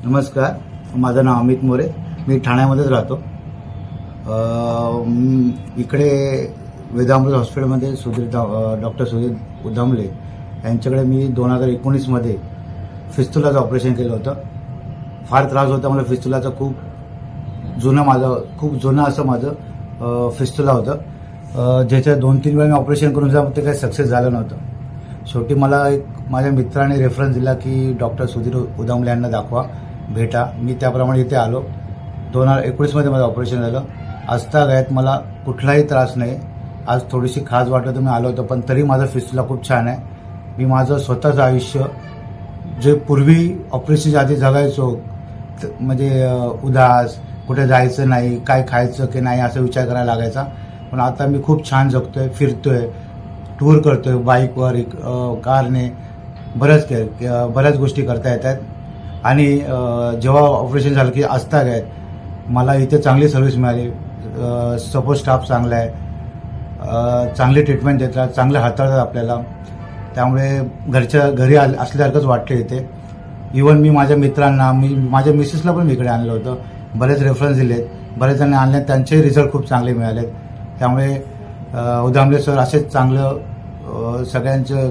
नमस्कार, माझं नाव अमित मोरे. मी ठाण्यामध्येच राहतो. इकडे वेदामृत हॉस्पिटलमध्ये डॉक्टर सुधीर उदामले यांच्याकडे मी 2019मध्ये फिस्टुलाचं ऑपरेशन केलं होतं. फार त्रास होता मला फिस्टुलाचा. खूप जुनं असं माझं फिस्टुला होतं, ज्याच्या 2-3 वेळा मी ऑपरेशन करून सुद्धा ते काही सक्सेस झालं नव्हतं. शेवटी मला एक माझ्या मित्राने रेफरन्स दिला की डॉक्टर सुधीर उदामले यांना दाखवा, भेटा. मी त्याप्रमाणे इथे आलो. 2019मध्ये माझं ऑपरेशन झालं. आजतागायत मला कुठलाही त्रास नाही. आज थोडीशी खाज वाटत मी आलो होतो, पण तरी माझा फिस्टुला खूप छान आहे. मी माझं स्वतःचं आयुष्य जे पूर्वी ऑपरेशनच्या आधी जगायचो, म्हणजे उदास, कुठे जायचं नाही, काय खायचं की नाही असं विचार करायला लागायचा. पण आता मी खूप छान जगतोय, फिरतोय, टूर करतोय बाईकवर, कारने, बऱ्याच गोष्टी करता येतात. आणि जेव्हा ऑपरेशन झालं की आजतागायत मला इथे चांगली सर्व्हिस मिळाली. सपोर्ट स्टाफ चांगला आहे, चांगली ट्रीटमेंट देतात, चांगले हाताळतात आपल्याला. त्यामुळे घरी असल्यासारखंच वाटतं इथे. इव्हन मी माझ्या मित्रांना, माझ्या मिसेसला पण मी इकडे आणलं होतं. बरेच रेफरन्स दिलेत, बरेच जणांनी आणले, त्यांचेही रिझल्ट खूप चांगले मिळालेत. त्यामुळे उदामले सर असेच चांगलं सगळ्यांचं